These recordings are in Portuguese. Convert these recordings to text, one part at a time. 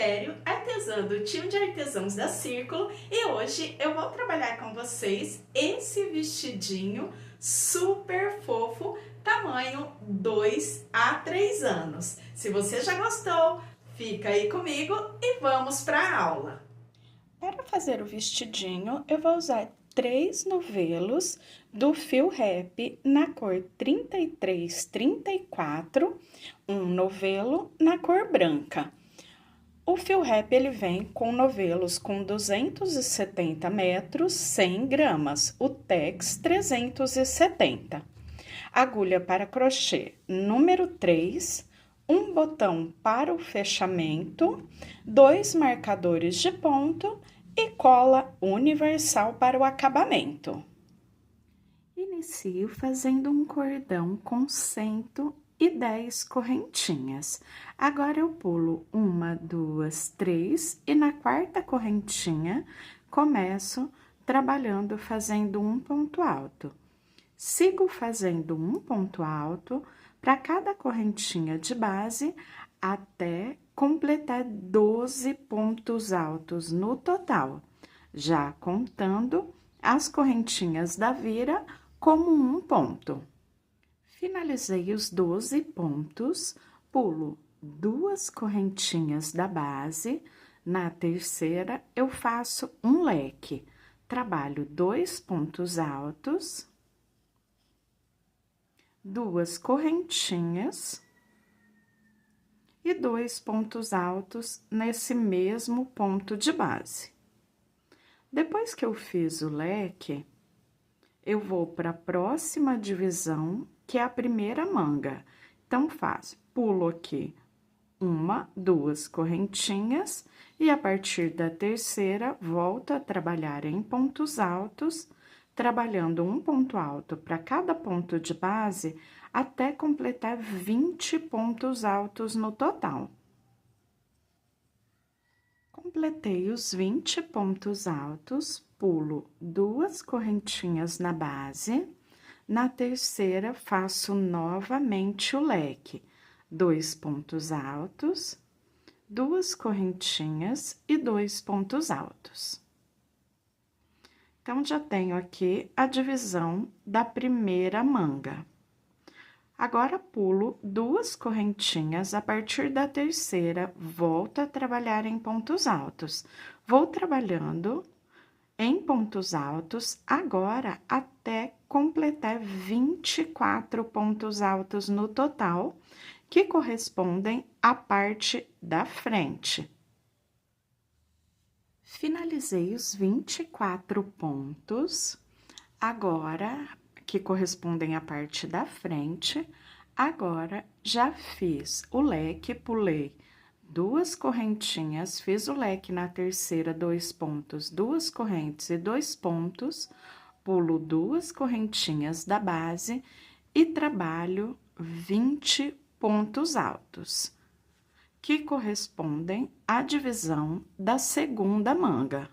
Império, artesã do time de artesãos da Círculo, e hoje eu vou trabalhar com vocês esse vestidinho super fofo, tamanho 2 a 3 anos. Se você já gostou, fica aí comigo e vamos para a aula. Para fazer o vestidinho, eu vou usar 3 novelos do fio rap na cor 33-34, um novelo na cor branca. O fio rap ele vem com novelos com 270 metros, 100 gramas, o tex 370. Agulha para crochê número 3, um botão para o fechamento, 2 marcadores de ponto e cola universal para o acabamento. Inicio fazendo um cordão com 110 correntinhas. Agora eu pulo 1, 2, 3 e na quarta correntinha começo trabalhando fazendo um ponto alto. Sigo fazendo um ponto alto para cada correntinha de base até completar 12 pontos altos no total, já contando as correntinhas da vira como um ponto. Finalizei os 12 pontos, pulo 2 correntinhas da base, na terceira eu faço um leque, trabalho 2 pontos altos, 2 correntinhas e 2 pontos altos nesse mesmo ponto de base. Depois que eu fiz o leque, eu vou para a próxima divisão, que é a primeira manga. Então, pulo aqui 1, 2 correntinhas e a partir da terceira, volto a trabalhar em pontos altos, trabalhando um ponto alto para cada ponto de base, até completar 20 pontos altos no total. Completei os 20 pontos altos, pulo 2 correntinhas na base, na terceira faço novamente o leque, 2 pontos altos, 2 correntinhas e 2 pontos altos. Então, já tenho aqui a divisão da primeira manga. Agora, pulo 2 correntinhas, a partir da terceira, volto a trabalhar em pontos altos. Vou trabalhando em pontos altos, agora, até completar 24 pontos altos no total, que correspondem à parte da frente. Finalizei os 24 pontos, agora, que correspondem à parte da frente, agora já fiz o leque, pulei 2 correntinhas, fiz o leque na terceira, 2 pontos, 2 correntes e 2 pontos, pulo 2 correntinhas da base e trabalho 20 pontos altos, que correspondem à divisão da segunda manga.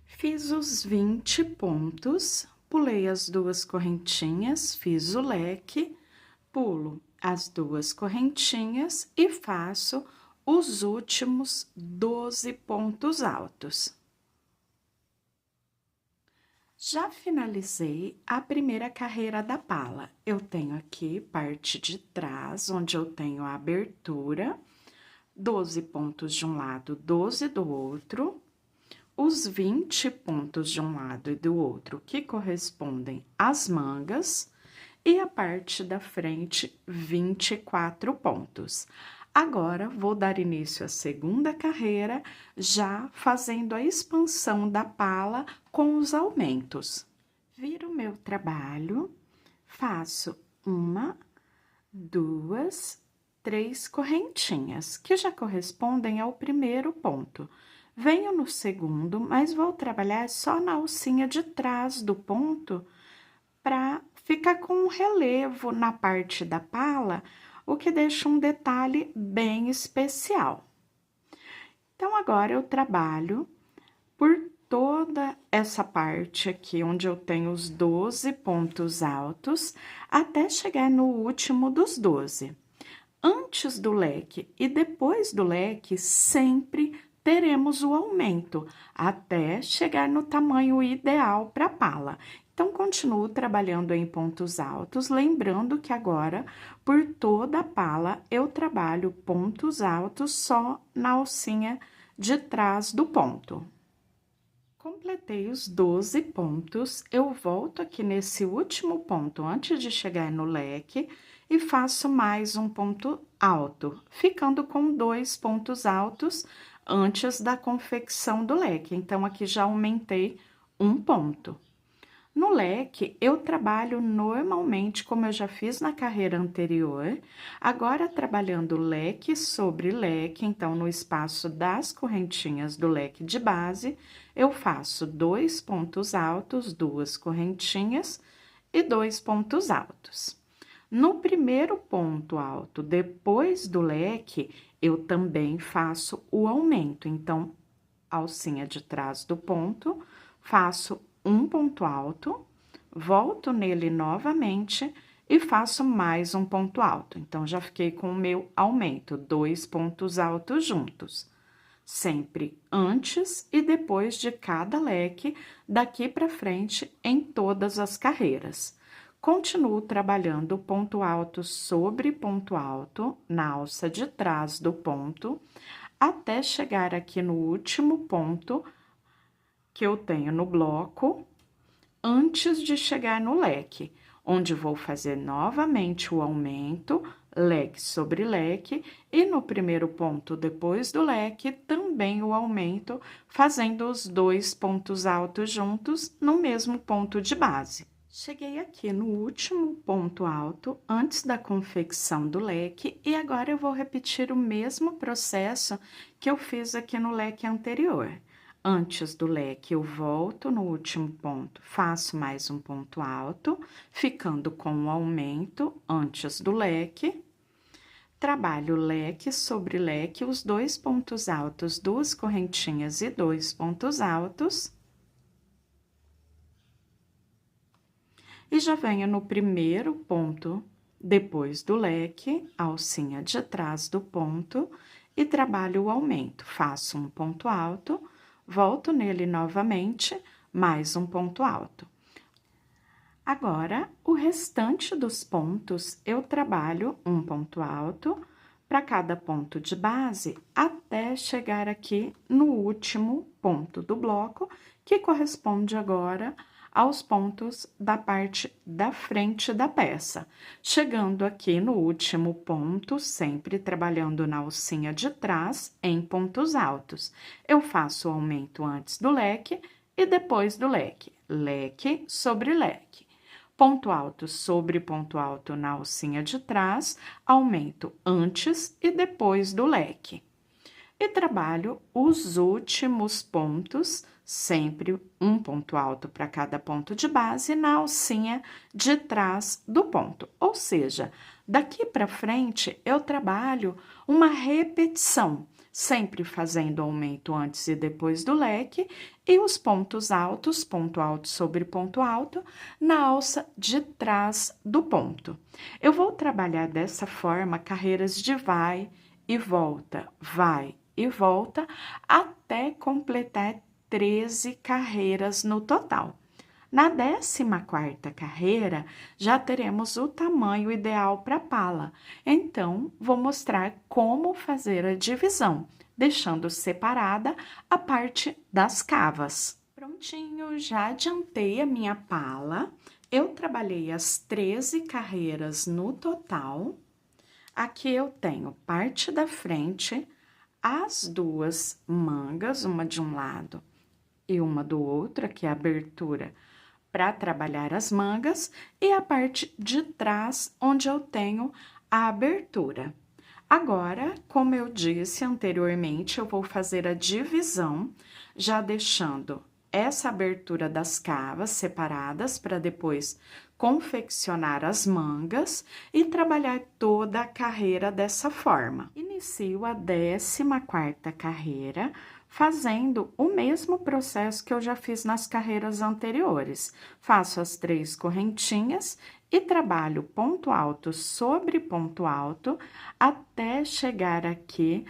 Fiz os 20 pontos, pulei as 2 correntinhas, fiz o leque, pulo as 2 correntinhas e faço os últimos 12 pontos altos. Já finalizei a primeira carreira da pala. Eu tenho aqui parte de trás, onde eu tenho a abertura, 12 pontos de um lado, 12 do outro, os 20 pontos de um lado e do outro, que correspondem às mangas, e a parte da frente, 24 pontos. Agora, vou dar início à segunda carreira, já fazendo a expansão da pala com os aumentos. Viro meu trabalho, faço 1, 2, 3 correntinhas, que já correspondem ao primeiro ponto. Venho no segundo, mas vou trabalhar só na alcinha de trás do ponto, para ficar com um relevo na parte da pala, o que deixa um detalhe bem especial. Então, agora eu trabalho por toda essa parte aqui, onde eu tenho os 12 pontos altos, até chegar no último dos 12. antes do leque e depois do leque, sempre teremos o aumento, até chegar no tamanho ideal para a pala. Então, continuo trabalhando em pontos altos, lembrando que agora, por toda a pala, eu trabalho pontos altos só na alcinha de trás do ponto. Completei os 12 pontos, eu volto aqui nesse último ponto, antes de chegar no leque, e faço mais um ponto alto, ficando com 2 pontos altos antes da confecção do leque. Então, aqui já aumentei um ponto. No leque, eu trabalho normalmente, como eu já fiz na carreira anterior, agora trabalhando leque sobre leque, então, no espaço das correntinhas do leque de base, eu faço 2 pontos altos, 2 correntinhas e 2 pontos altos. No primeiro ponto alto, depois do leque, eu também faço o aumento, então, alcinha de trás do ponto, faço um ponto alto, volto nele novamente e faço mais um ponto alto. Então, já fiquei com o meu aumento, 2 pontos altos juntos. Sempre antes e depois de cada leque, daqui para frente, em todas as carreiras. Continuo trabalhando ponto alto sobre ponto alto na alça de trás do ponto, até chegar aqui no último ponto que eu tenho no bloco, antes de chegar no leque, onde vou fazer novamente o aumento, leque sobre leque, e no primeiro ponto depois do leque, também o aumento, fazendo os 2 pontos altos juntos no mesmo ponto de base. Cheguei aqui no último ponto alto, antes da confecção do leque, e agora eu vou repetir o mesmo processo que eu fiz aqui no leque anterior. Antes do leque, eu volto no último ponto, faço mais um ponto alto, ficando com o aumento antes do leque. Trabalho leque sobre leque, os 2 pontos altos, 2 correntinhas e 2 pontos altos. E já venho no primeiro ponto, depois do leque, alcinha de trás do ponto, e trabalho o aumento. Faço um ponto alto, volto nele novamente, mais um ponto alto. Agora, o restante dos pontos, eu trabalho um ponto alto para cada ponto de base, até chegar aqui no último ponto do bloco, que corresponde agora aos pontos da parte da frente da peça. Chegando aqui no último ponto, sempre trabalhando na alcinha de trás, em pontos altos. Eu faço o aumento antes do leque e depois do leque. Leque sobre leque. Ponto alto sobre ponto alto na alcinha de trás, aumento antes e depois do leque. E trabalho os últimos pontos, sempre um ponto alto para cada ponto de base, na alcinha de trás do ponto. Ou seja, daqui para frente, eu trabalho uma repetição, sempre fazendo aumento antes e depois do leque, e os pontos altos, ponto alto sobre ponto alto, na alça de trás do ponto. Eu vou trabalhar dessa forma carreiras de vai e volta, até completar 13 carreiras no total. Na 14ª carreira, já teremos o tamanho ideal para a pala. Então, vou mostrar como fazer a divisão, deixando separada a parte das cavas. Prontinho, já adiantei a minha pala. Eu trabalhei as 13 carreiras no total. Aqui eu tenho parte da frente, as 2 mangas, uma de um lado e uma do outro, aqui a abertura para trabalhar as mangas, e a parte de trás, onde eu tenho a abertura. Agora, como eu disse anteriormente, eu vou fazer a divisão, já deixando essa abertura das cavas separadas para depois confeccionar as mangas e trabalhar toda a carreira dessa forma. Inicio a 14ª carreira fazendo o mesmo processo que eu já fiz nas carreiras anteriores. Faço as 3 correntinhas e trabalho ponto alto sobre ponto alto até chegar aqui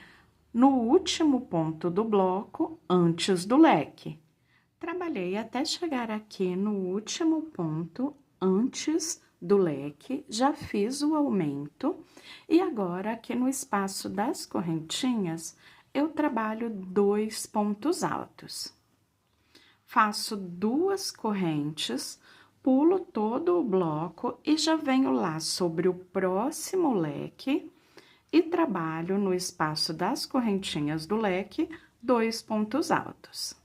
no último ponto do bloco antes do leque. Trabalhei até chegar aqui no último ponto antes do leque, já fiz o aumento e agora aqui no espaço das correntinhas eu trabalho 2 pontos altos. Faço 2 correntes, pulo todo o bloco e já venho lá sobre o próximo leque e trabalho no espaço das correntinhas do leque 2 pontos altos.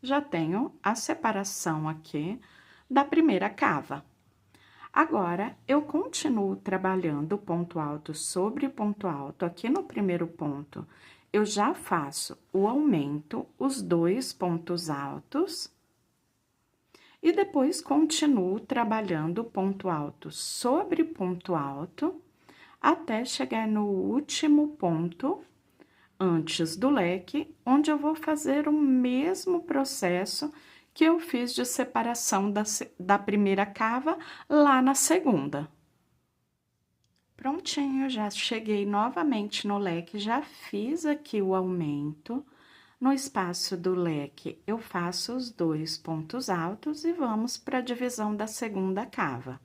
Já tenho a separação aqui da primeira cava. Agora, eu continuo trabalhando ponto alto sobre ponto alto. Aqui no primeiro ponto, eu já faço o aumento, os 2 pontos altos. E depois, continuo trabalhando ponto alto sobre ponto alto, até chegar no último ponto antes do leque, onde eu vou fazer o mesmo processo que eu fiz de separação da primeira cava lá na segunda. Prontinho, já cheguei novamente no leque, já fiz aqui o aumento. No espaço do leque, eu faço os 2 pontos altos e vamos para a divisão da segunda cava.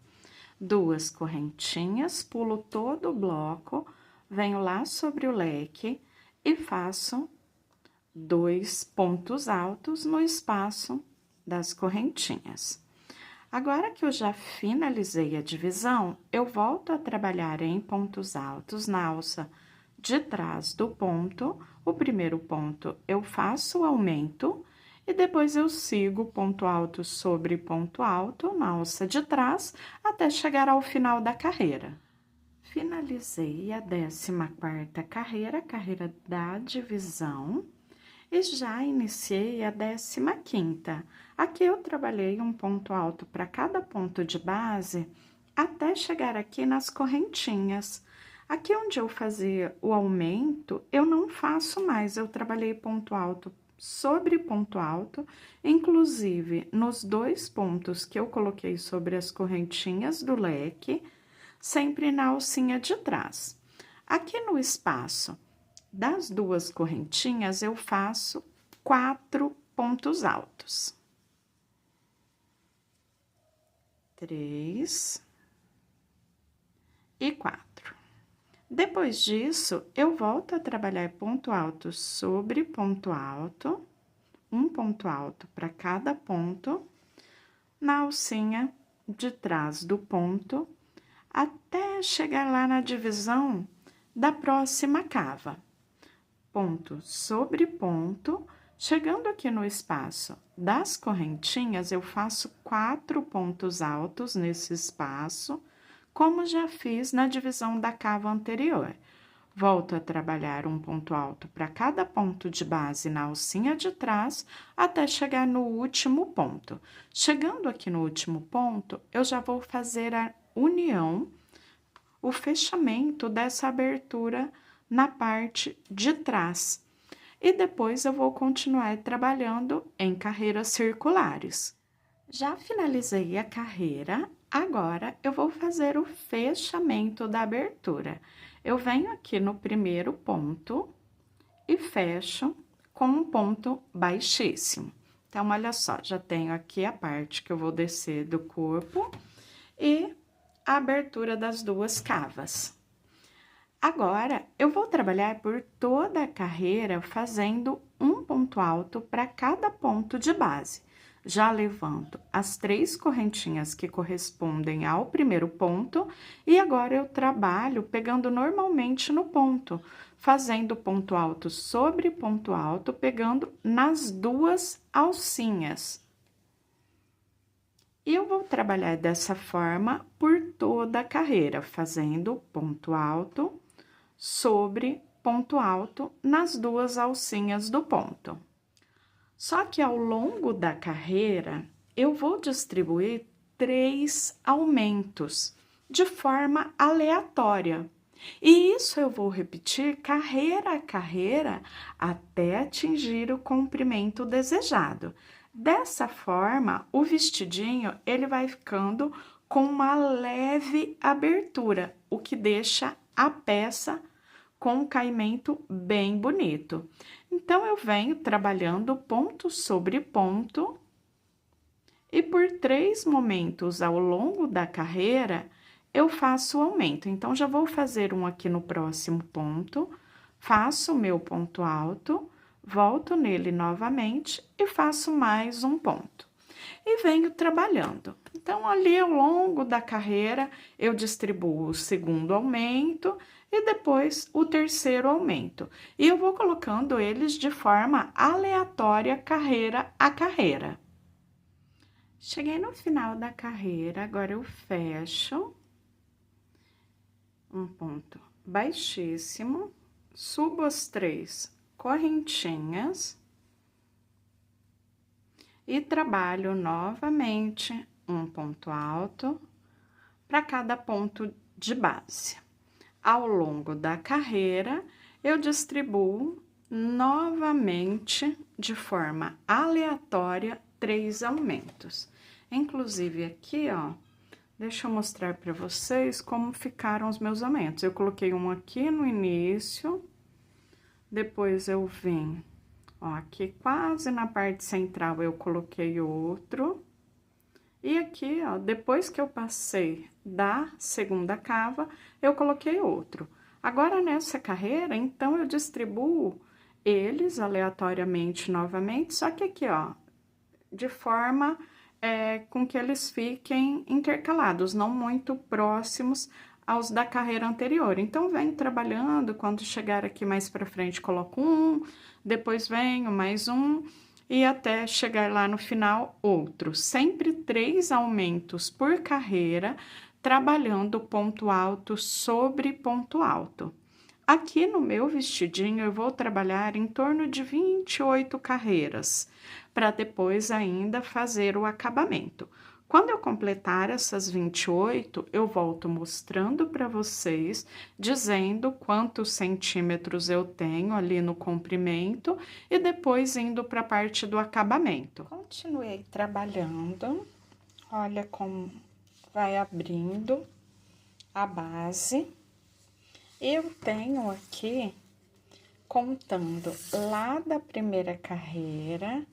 2 correntinhas, pulo todo o bloco, venho lá sobre o leque e faço 2 pontos altos no espaço das correntinhas. Agora que eu já finalizei a divisão, eu volto a trabalhar em pontos altos na alça de trás do ponto. O primeiro ponto eu faço o aumento e depois eu sigo ponto alto sobre ponto alto na alça de trás até chegar ao final da carreira. Finalizei a 14ª carreira, carreira da divisão, e já iniciei a 15ª. Aqui eu trabalhei um ponto alto para cada ponto de base, até chegar aqui nas correntinhas. Aqui onde eu fazia o aumento, eu não faço mais, eu trabalhei ponto alto sobre ponto alto, inclusive nos 2 pontos que eu coloquei sobre as correntinhas do leque, sempre na alcinha de trás. Aqui no espaço das 2 correntinhas, eu faço 4 pontos altos. 3 e 4. Depois disso, eu volto a trabalhar ponto alto sobre ponto alto, um ponto alto para cada ponto, na alcinha de trás do ponto, até chegar lá na divisão da próxima cava. Ponto sobre ponto, chegando aqui no espaço das correntinhas, eu faço 4 pontos altos nesse espaço, como já fiz na divisão da cava anterior. Volto a trabalhar um ponto alto para cada ponto de base na alcinha de trás, até chegar no último ponto. Chegando aqui no último ponto, eu já vou fazer a união, o fechamento dessa abertura na parte de trás. E depois eu vou continuar trabalhando em carreiras circulares. Já finalizei a carreira, agora eu vou fazer o fechamento da abertura. Eu venho aqui no primeiro ponto e fecho com um ponto baixíssimo. Então, olha só, já tenho aqui a parte que eu vou descer do corpo e a abertura das 2 cavas. Agora, eu vou trabalhar por toda a carreira fazendo um ponto alto para cada ponto de base. Já levanto as 3 correntinhas que correspondem ao primeiro ponto e agora eu trabalho pegando normalmente no ponto, fazendo ponto alto sobre ponto alto, pegando nas 2 alcinhas. E eu vou trabalhar dessa forma por toda a carreira, fazendo ponto alto sobre ponto alto nas 2 alcinhas do ponto. Só que ao longo da carreira, eu vou distribuir 3 aumentos de forma aleatória. E isso eu vou repetir carreira a carreira até atingir o comprimento desejado. Dessa forma, o vestidinho, ele vai ficando com uma leve abertura, o que deixa a peça com um caimento bem bonito. Então, eu venho trabalhando ponto sobre ponto e por 3 momentos ao longo da carreira, eu faço o aumento. Então, já vou fazer um aqui no próximo ponto, faço o meu ponto alto, volto nele novamente e faço mais um ponto. E venho trabalhando. Então, ali ao longo da carreira, eu distribuo o segundo aumento e depois o terceiro aumento. E eu vou colocando eles de forma aleatória, carreira a carreira. Cheguei no final da carreira, agora eu fecho um ponto baixíssimo, subo as 3 correntinhas e trabalho novamente um ponto alto para cada ponto de base. Ao longo da carreira, eu distribuo novamente de forma aleatória 3 aumentos. Inclusive aqui, ó, deixa eu mostrar para vocês como ficaram os meus aumentos. Eu coloquei um aqui no início, depois eu vim, ó, aqui quase na parte central eu coloquei outro. E aqui, ó, depois que eu passei da segunda cava, eu coloquei outro. Agora, nessa carreira, então, eu distribuo eles aleatoriamente novamente, só que aqui, ó, de forma com que eles fiquem intercalados, não muito próximos aos da carreira anterior. Então, venho trabalhando, quando chegar aqui mais pra frente, coloco um, depois venho mais um, e até chegar lá no final, outro. Sempre 3 aumentos por carreira, trabalhando ponto alto sobre ponto alto. Aqui no meu vestidinho, eu vou trabalhar em torno de 28 carreiras, para depois ainda fazer o acabamento. Quando eu completar essas 28, eu volto mostrando para vocês, dizendo quantos centímetros eu tenho ali no comprimento e depois indo para a parte do acabamento. Continuei trabalhando, olha como vai abrindo a base. Eu tenho aqui, contando lá da primeira carreira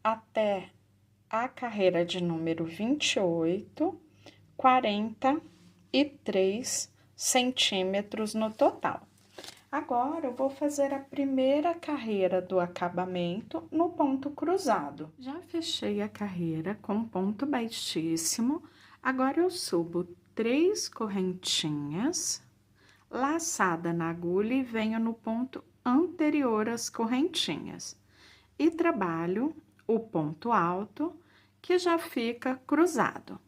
até a carreira de número 28, 43 centímetros no total. Agora, eu vou fazer a primeira carreira do acabamento no ponto cruzado. Já fechei a carreira com ponto baixíssimo, agora eu subo 3 correntinhas, laçada na agulha e venho no ponto anterior às correntinhas. E trabalho o ponto alto, que já fica cruzado.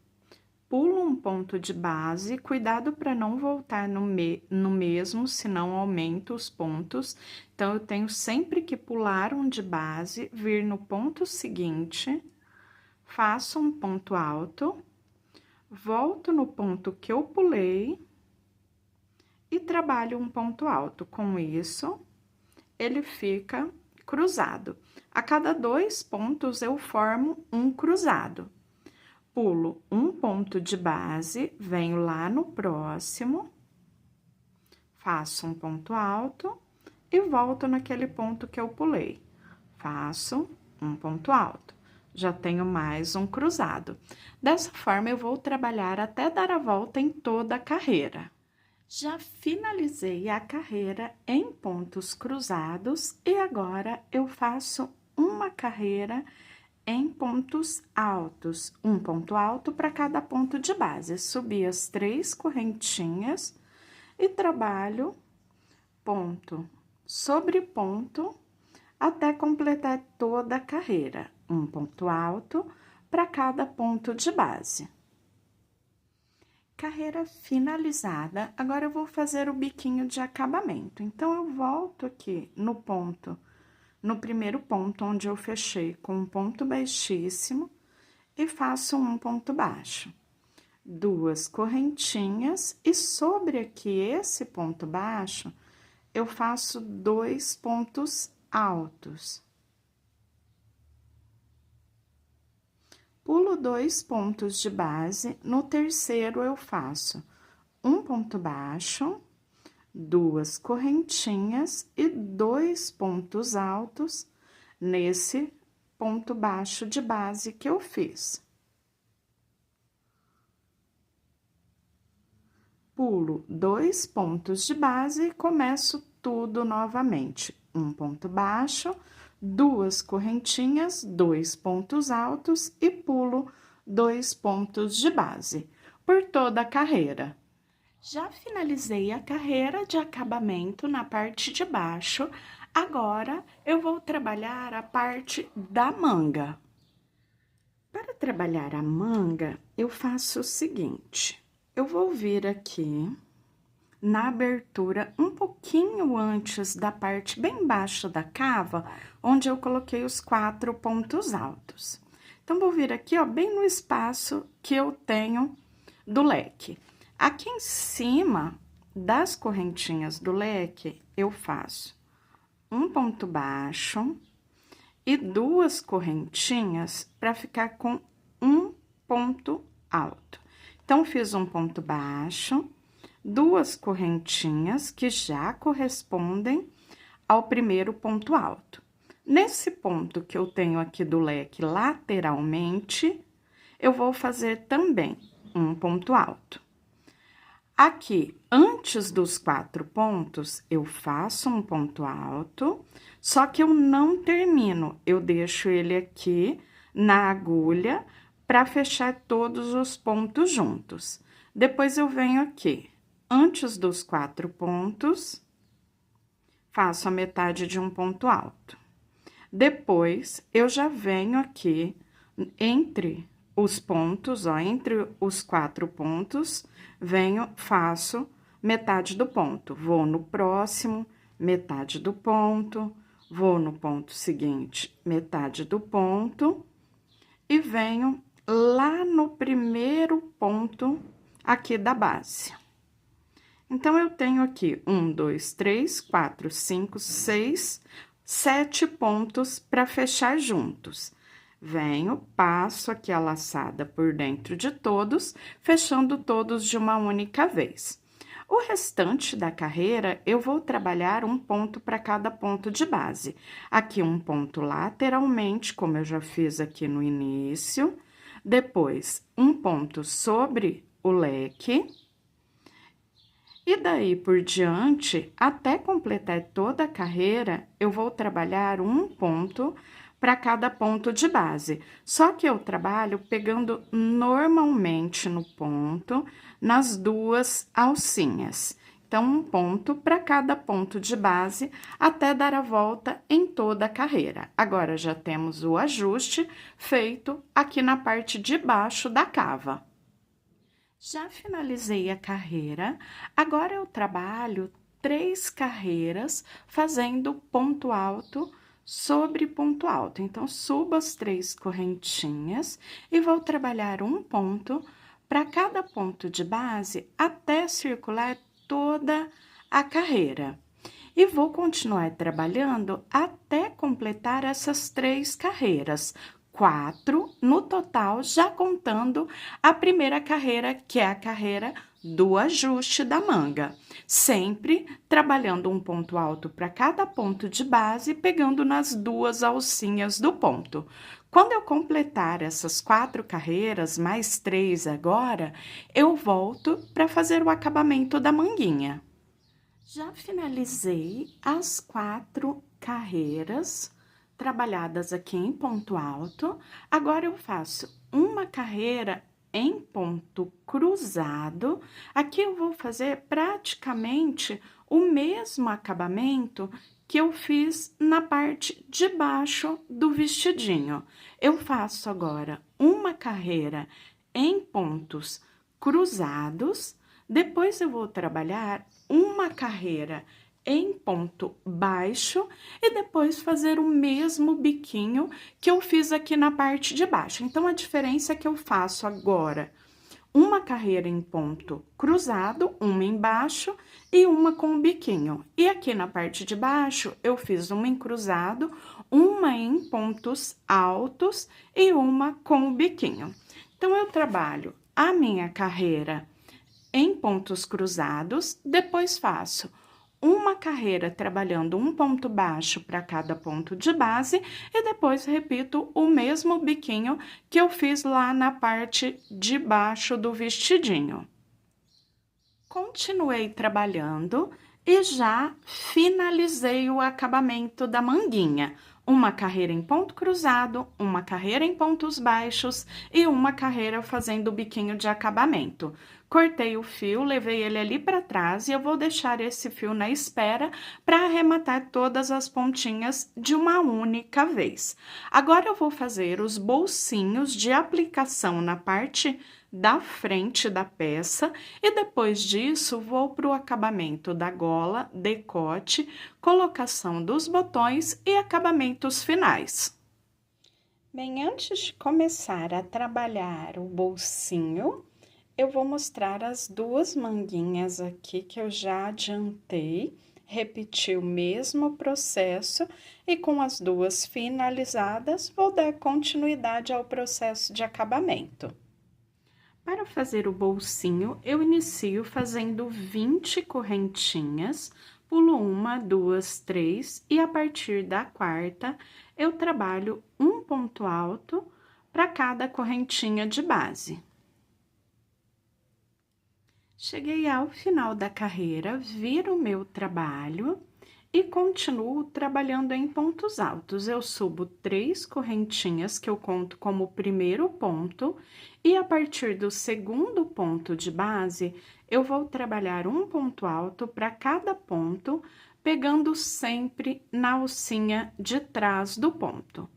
Pulo um ponto de base, cuidado para não voltar no mesmo, senão aumento os pontos. Então, eu tenho sempre que pular um de base, vir no ponto seguinte, faço um ponto alto, volto no ponto que eu pulei e trabalho um ponto alto. Com isso, ele fica cruzado. A cada 2 pontos, eu formo um cruzado. Pulo um ponto de base, venho lá no próximo, faço um ponto alto e volto naquele ponto que eu pulei. Faço um ponto alto. Já tenho mais um cruzado. Dessa forma, eu vou trabalhar até dar a volta em toda a carreira. Já finalizei a carreira em pontos cruzados e agora eu faço uma carreira em pontos altos, um ponto alto para cada ponto de base. Subi as 3 correntinhas e trabalho ponto sobre ponto até completar toda a carreira, um ponto alto para cada ponto de base. Carreira finalizada, agora eu vou fazer o biquinho de acabamento. Então, eu volto aqui no ponto, no primeiro ponto, onde eu fechei com um ponto baixíssimo e faço um ponto baixo. 2 correntinhas e sobre aqui esse ponto baixo, eu faço 2 pontos altos. pulo 2 pontos de base, no terceiro eu faço um ponto baixo, 2 correntinhas e 2 pontos altos nesse ponto baixo de base que eu fiz. Pulo 2 pontos de base e começo tudo novamente. Um ponto baixo, 2 correntinhas, 2 pontos altos e pulo 2 pontos de base por toda a carreira. Já finalizei a carreira de acabamento na parte de baixo, agora eu vou trabalhar a parte da manga. Para trabalhar a manga, eu faço o seguinte, eu vou vir aqui na abertura um pouquinho antes da parte bem baixa da cava, onde eu coloquei os 4 pontos altos. Então, vou vir aqui, ó, bem no espaço que eu tenho do leque. Aqui em cima das correntinhas do leque, eu faço um ponto baixo e 2 correntinhas para ficar com um ponto alto. Então, fiz um ponto baixo, 2 correntinhas que já correspondem ao primeiro ponto alto. Nesse ponto que eu tenho aqui do leque lateralmente, eu vou fazer também um ponto alto. Aqui, antes dos 4 pontos, eu faço um ponto alto, só que eu não termino, eu deixo ele aqui na agulha para fechar todos os pontos juntos. Depois, eu venho aqui, antes dos 4 pontos, faço a metade de um ponto alto. Depois, eu já venho aqui entre os pontos, ó, entre os 4 pontos, venho, faço metade do ponto. Vou no próximo, metade do ponto, vou no ponto seguinte, metade do ponto, e venho lá no primeiro ponto aqui da base. Então, eu tenho aqui 1, 2, 3, 4, 5, 6, 7 pontos para fechar juntos. Venho, passo aqui a laçada por dentro de todos, fechando todos de uma única vez. O restante da carreira, eu vou trabalhar um ponto para cada ponto de base. Aqui, um ponto lateralmente, como eu já fiz aqui no início. Depois, um ponto sobre o leque. E daí por diante, até completar toda a carreira, eu vou trabalhar um ponto para cada ponto de base. Só que eu trabalho pegando normalmente no ponto, nas 2 alcinhas. Então, um ponto para cada ponto de base, até dar a volta em toda a carreira. Agora, já temos o ajuste feito aqui na parte de baixo da cava. Já finalizei a carreira, agora eu trabalho 3 carreiras fazendo ponto alto sobre ponto alto. Então, subo as 3 correntinhas e vou trabalhar um ponto para cada ponto de base até circular toda a carreira. E vou continuar trabalhando até completar essas 3 carreiras. 4 no total, já contando a primeira carreira, que é a carreira do ajuste da manga. Sempre trabalhando um ponto alto para cada ponto de base, pegando nas 2 alcinhas do ponto. Quando eu completar essas 4 carreiras, mais 3 agora, eu volto para fazer o acabamento da manguinha. Já finalizei as 4 carreiras trabalhadas aqui em ponto alto. Agora, eu faço uma carreira em ponto cruzado. Aqui eu vou fazer praticamente o mesmo acabamento que eu fiz na parte de baixo do vestidinho. Eu faço agora uma carreira em pontos cruzados, depois eu vou trabalhar uma carreira em ponto baixo e depois fazer o mesmo biquinho que eu fiz aqui na parte de baixo. Então, a diferença é que eu faço agora uma carreira em ponto cruzado, uma embaixo e uma com o biquinho. E aqui na parte de baixo, eu fiz uma em cruzado, uma em pontos altos e uma com o biquinho. Então, eu trabalho a minha carreira em pontos cruzados, depois faço uma carreira trabalhando um ponto baixo para cada ponto de base e depois repito o mesmo biquinho que eu fiz lá na parte de baixo do vestidinho. Continuei trabalhando e já finalizei o acabamento da manguinha. Uma carreira em ponto cruzado, uma carreira em pontos baixos e uma carreira fazendo o biquinho de acabamento. Cortei o fio, levei ele ali para trás e eu vou deixar esse fio na espera para arrematar todas as pontinhas de uma única vez. Agora eu vou fazer os bolsinhos de aplicação na parte da frente da peça e depois disso vou para o acabamento da gola, decote, colocação dos botões e acabamentos finais. Bem, antes de começar a trabalhar o bolsinho, eu vou mostrar as duas manguinhas aqui que eu já adiantei, repeti o mesmo processo e com as duas finalizadas vou dar continuidade ao processo de acabamento. Para fazer o bolsinho, eu inicio fazendo 20 correntinhas, pulo uma, duas, três e a partir da quarta eu trabalho um ponto alto para cada correntinha de base. Cheguei ao final da carreira, viro o meu trabalho e continuo trabalhando em pontos altos. Eu subo 3 correntinhas que eu conto como o primeiro ponto e a partir do segundo ponto de base, eu vou trabalhar um ponto alto para cada ponto, pegando sempre na alcinha de trás do ponto,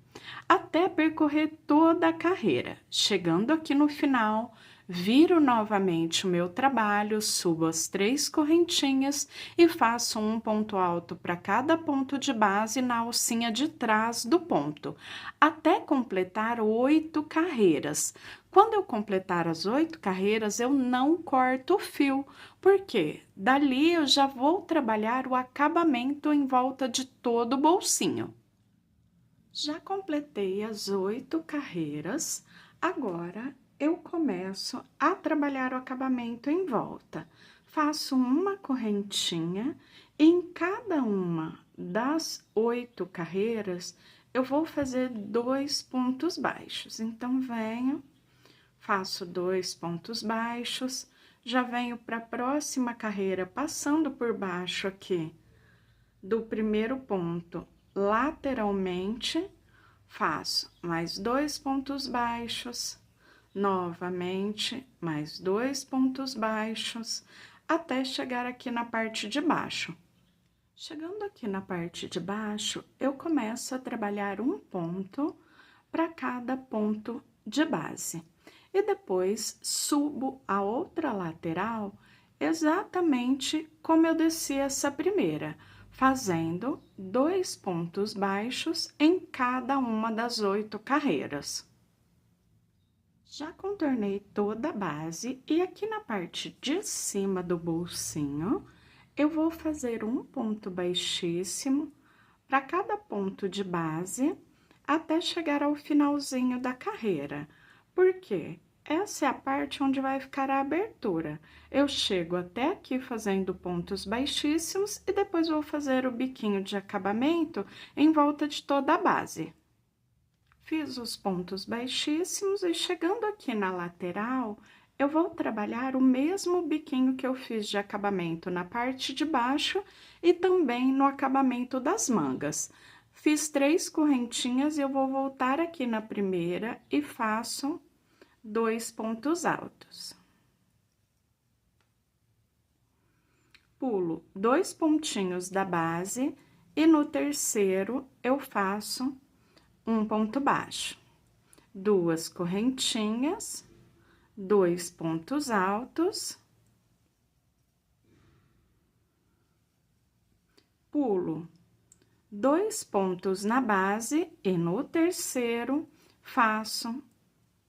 até percorrer toda a carreira. Chegando aqui no final, viro novamente o meu trabalho, subo as 3 correntinhas e faço um ponto alto para cada ponto de base na alcinha de trás do ponto, até completar 8 carreiras. Quando eu completar as 8 carreiras, eu não corto o fio, porque dali eu já vou trabalhar o acabamento em volta de todo o bolsinho. Já completei as 8 carreiras, agora eu começo a trabalhar o acabamento em volta. Faço uma correntinha e em cada uma das 8 carreiras eu vou fazer 2 pontos baixos. Então, venho, faço 2 pontos baixos, já venho para a próxima carreira, passando por baixo aqui do primeiro ponto, lateralmente, faço mais 2 pontos baixos, novamente, mais 2 pontos baixos, até chegar aqui na parte de baixo. Chegando aqui na parte de baixo, eu começo a trabalhar um ponto para cada ponto de base. E depois, subo a outra lateral exatamente como eu desci essa primeira, fazendo 2 pontos baixos em cada uma das 8 carreiras. Já contornei toda a base e aqui na parte de cima do bolsinho, eu vou fazer um ponto baixíssimo para cada ponto de base até chegar ao finalzinho da carreira. Por quê? Essa é a parte onde vai ficar a abertura. Eu chego até aqui fazendo pontos baixíssimos e depois vou fazer o biquinho de acabamento em volta de toda a base. Fiz os pontos baixíssimos e chegando aqui na lateral, eu vou trabalhar o mesmo biquinho que eu fiz de acabamento na parte de baixo e também no acabamento das mangas. Fiz 3 correntinhas e eu vou voltar aqui na primeira e faço 2 pontos altos. Pulo 2 pontinhos da base e no terceiro eu faço um ponto baixo. 2 correntinhas, 2 pontos altos, pulo 2 pontos na base e no terceiro faço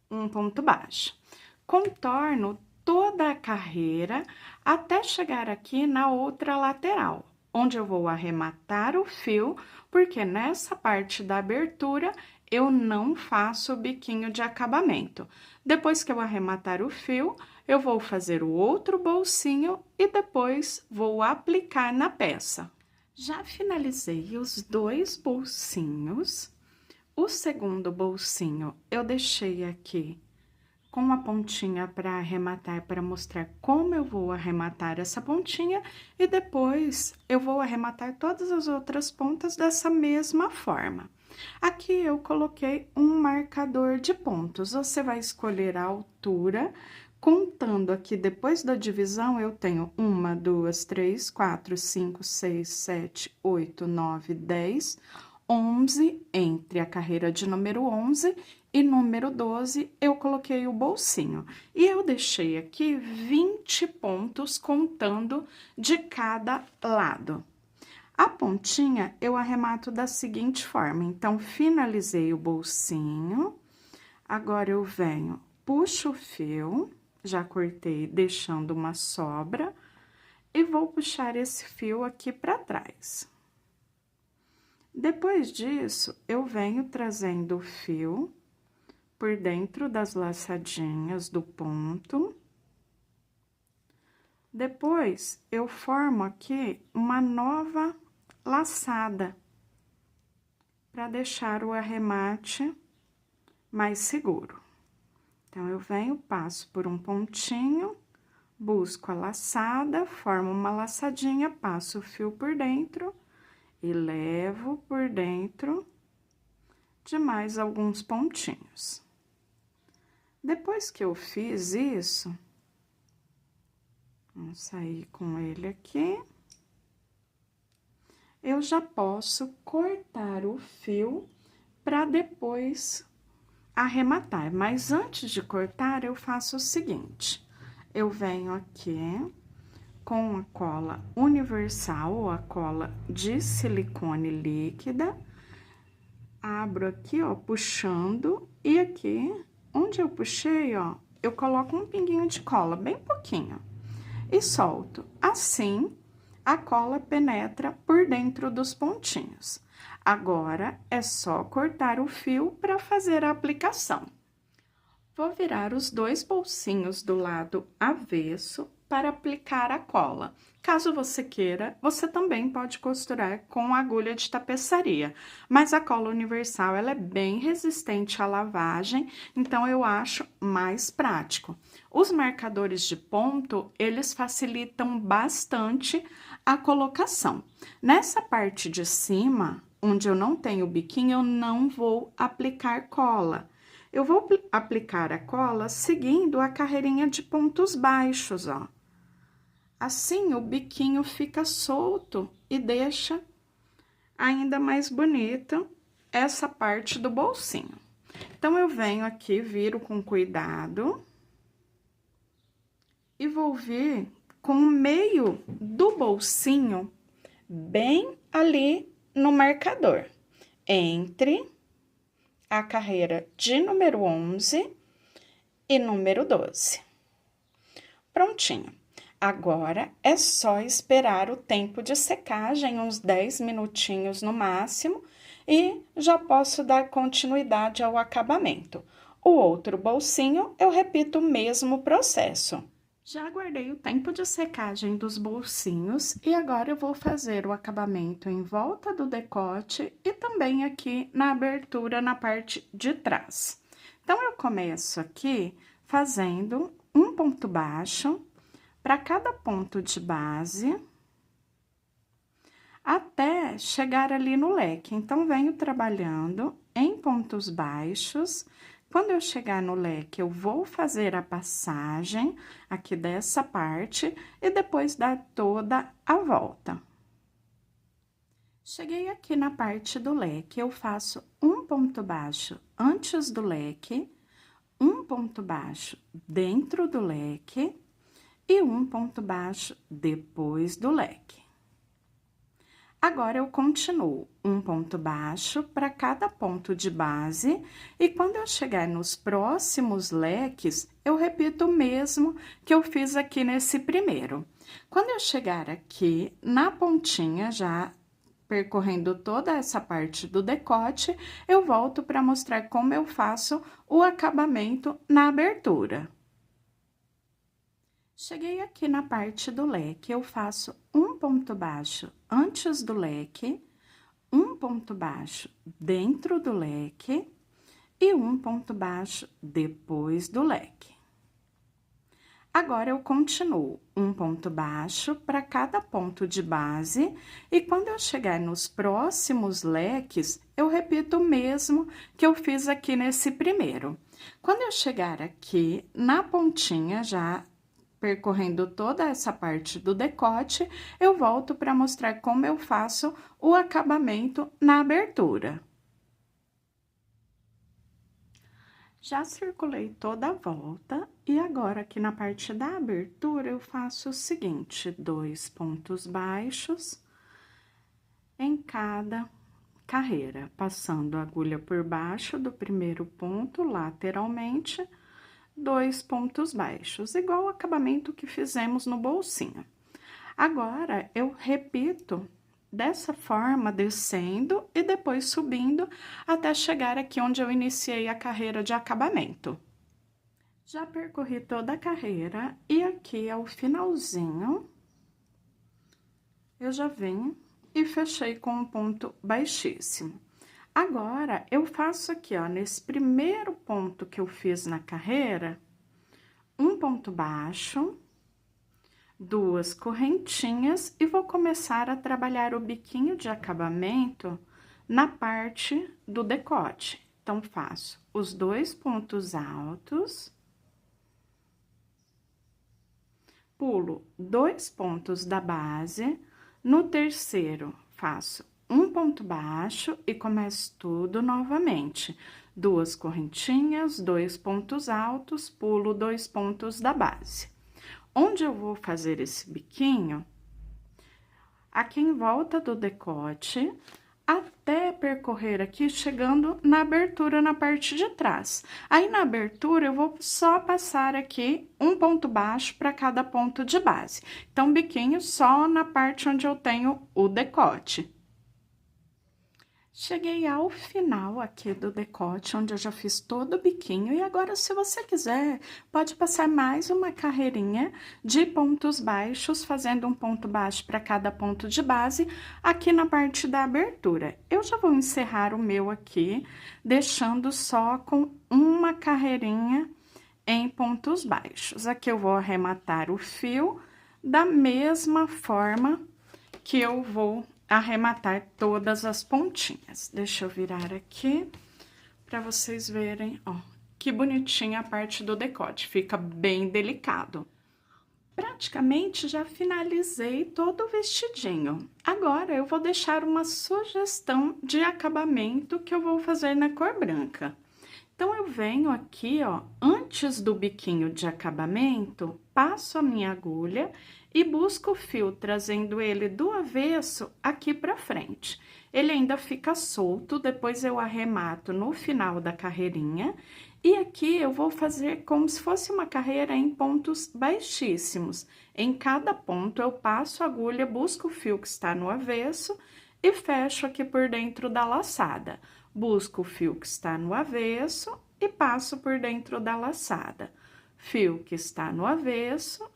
um ponto baixo. Contorno toda a carreira até chegar aqui na outra lateral. onde eu vou arrematar o fio, porque nessa parte da abertura eu não faço o biquinho de acabamento. Depois que eu arrematar o fio, eu vou fazer o outro bolsinho e depois vou aplicar na peça. Já finalizei os 2 bolsinhos. O segundo bolsinho eu deixei aqui com a pontinha para arrematar, para mostrar como eu vou arrematar essa pontinha, e depois eu vou arrematar todas as outras pontas dessa mesma forma. Aqui eu coloquei um marcador de pontos, você vai escolher a altura, contando aqui depois da divisão, eu tenho 1, 2, 3, 4, 5, 6, 7, 8, 9, 10, 11, entre a carreira de número 11 e número 12, eu coloquei o bolsinho. E eu deixei aqui 20 pontos contando de cada lado. A pontinha eu arremato da seguinte forma, então, finalizei o bolsinho, agora eu venho, puxo o fio, já cortei deixando uma sobra, e vou puxar esse fio aqui para trás. Depois disso, eu venho trazendo o fio por dentro das laçadinhas do ponto. Depois, eu formo aqui uma nova laçada, para deixar o arremate mais seguro. Então, eu venho, passo por um pontinho, busco a laçada, formo uma laçadinha, passo o fio por dentro e levo por dentro de mais alguns pontinhos. Depois que eu fiz isso, vamos sair com ele aqui, eu já posso cortar o fio para depois arrematar. Mas antes de cortar, eu faço o seguinte, eu venho aqui com a cola universal, ou a cola de silicone líquida, abro aqui, ó, puxando, e aqui, onde eu puxei, ó, eu coloco um pinguinho de cola, bem pouquinho, e solto. Assim, a cola penetra por dentro dos pontinhos. Agora, é só cortar o fio para fazer a aplicação. Vou virar os 2 bolsinhos do lado avesso para aplicar a cola. Caso você queira, você também pode costurar com agulha de tapeçaria, mas a cola universal, ela é bem resistente à lavagem, então eu acho mais prático. Os marcadores de ponto, eles facilitam bastante a colocação. Nessa parte de cima, onde eu não tenho biquinho, eu não vou aplicar cola. Eu vou aplicar a cola seguindo a carreirinha de pontos baixos, ó. Assim, o biquinho fica solto e deixa ainda mais bonita essa parte do bolsinho. Então, eu venho aqui, viro com cuidado e vou vir com o meio do bolsinho bem ali no marcador, entre a carreira de número 11 e número 12. Prontinho. Agora, é só esperar o tempo de secagem, uns 10 minutinhos no máximo, e já posso dar continuidade ao acabamento. O outro bolsinho, eu repito o mesmo processo. Já guardei o tempo de secagem dos bolsinhos e agora eu vou fazer o acabamento em volta do decote e também aqui na abertura na parte de trás. Então, eu começo aqui fazendo um ponto baixo para cada ponto de base, até chegar ali no leque. Então, venho trabalhando em pontos baixos. Quando eu chegar no leque, eu vou fazer a passagem aqui dessa parte e depois dar toda a volta. Cheguei aqui na parte do leque, eu faço um ponto baixo antes do leque, um ponto baixo dentro do leque e um ponto baixo depois do leque. Agora, eu continuo um ponto baixo para cada ponto de base, e quando eu chegar nos próximos leques, eu repito o mesmo que eu fiz aqui nesse primeiro. Quando eu chegar aqui na pontinha, já percorrendo toda essa parte do decote, eu volto para mostrar como eu faço o acabamento na abertura. Cheguei aqui na parte do leque, eu faço um ponto baixo antes do leque, um ponto baixo dentro do leque e um ponto baixo depois do leque. Agora, eu continuo um ponto baixo para cada ponto de base, e quando eu chegar nos próximos leques, eu repito o mesmo que eu fiz aqui nesse primeiro. Quando eu chegar aqui na pontinha, já percorrendo toda essa parte do decote, eu volto para mostrar como eu faço o acabamento na abertura. Já circulei toda a volta, e agora aqui na parte da abertura eu faço o seguinte: 2 pontos baixos em cada carreira, passando a agulha por baixo do primeiro ponto lateralmente, 2 pontos baixos, igual o acabamento que fizemos no bolsinho. Agora, eu repito dessa forma, descendo e depois subindo, até chegar aqui onde eu iniciei a carreira de acabamento. Já percorri toda a carreira, e aqui ao finalzinho, eu já venho e fechei com um ponto baixíssimo. Agora, eu faço aqui, ó, nesse primeiro ponto que eu fiz na carreira, um ponto baixo, 2 correntinhas, e vou começar a trabalhar o biquinho de acabamento na parte do decote. Então, faço os 2 pontos altos, pulo 2 pontos da base, no terceiro, faço um ponto baixo e começo tudo novamente. 2 correntinhas, 2 pontos altos, pulo 2 pontos da base. Onde eu vou fazer esse biquinho? Aqui em volta do decote, até percorrer aqui, chegando na abertura na parte de trás. Aí, na abertura, eu vou só passar aqui um ponto baixo para cada ponto de base. Então, biquinho só na parte onde eu tenho o decote. Cheguei ao final aqui do decote, onde eu já fiz todo o biquinho, e agora, se você quiser, pode passar mais uma carreirinha de pontos baixos, fazendo um ponto baixo para cada ponto de base, aqui na parte da abertura. Eu já vou encerrar o meu aqui, deixando só com uma carreirinha em pontos baixos. Aqui eu vou arrematar o fio da mesma forma que eu vou arrematar todas as pontinhas. Deixa eu virar aqui para vocês verem, ó, que bonitinha a parte do decote, fica bem delicado. Praticamente já finalizei todo o vestidinho. Agora, eu vou deixar uma sugestão de acabamento que eu vou fazer na cor branca. Então, eu venho aqui, ó, antes do biquinho de acabamento, passo a minha agulha e busco o fio, trazendo ele do avesso aqui pra frente. Ele ainda fica solto, depois eu arremato no final da carreirinha, e aqui eu vou fazer como se fosse uma carreira em pontos baixíssimos. Em cada ponto, eu passo a agulha, busco o fio que está no avesso e fecho aqui por dentro da laçada. Busco o fio que está no avesso e passo por dentro da laçada. Fio que está no avesso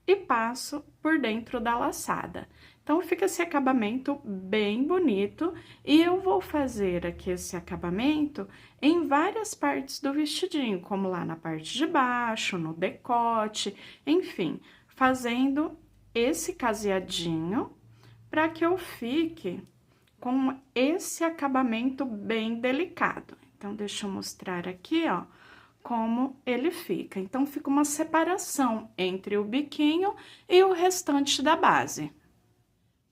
e passo por dentro da laçada. Então, fica esse acabamento bem bonito, e eu vou fazer aqui esse acabamento em várias partes do vestidinho, como lá na parte de baixo, no decote, enfim, fazendo esse caseadinho para que eu fique com esse acabamento bem delicado. Então, deixa eu mostrar aqui, ó, como ele fica. Então, fica uma separação entre o biquinho e o restante da base.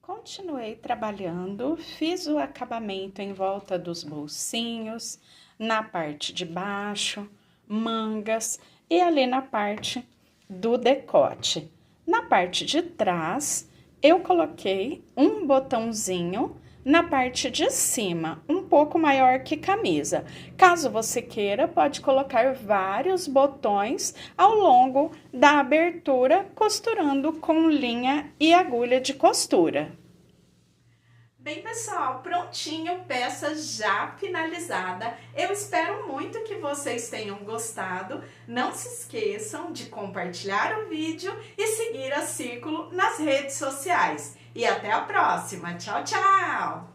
Continuei trabalhando, fiz o acabamento em volta dos bolsinhos, na parte de baixo, mangas e ali na parte do decote. Na parte de trás, eu coloquei um botãozinho na parte de cima, um pouco maior que camisa. Caso você queira, pode colocar vários botões ao longo da abertura, costurando com linha e agulha de costura. Bem, pessoal, prontinho, peça já finalizada. Eu espero muito que vocês tenham gostado. Não se esqueçam de compartilhar o vídeo e seguir a Círculo nas redes sociais. E até a próxima. Tchau, tchau!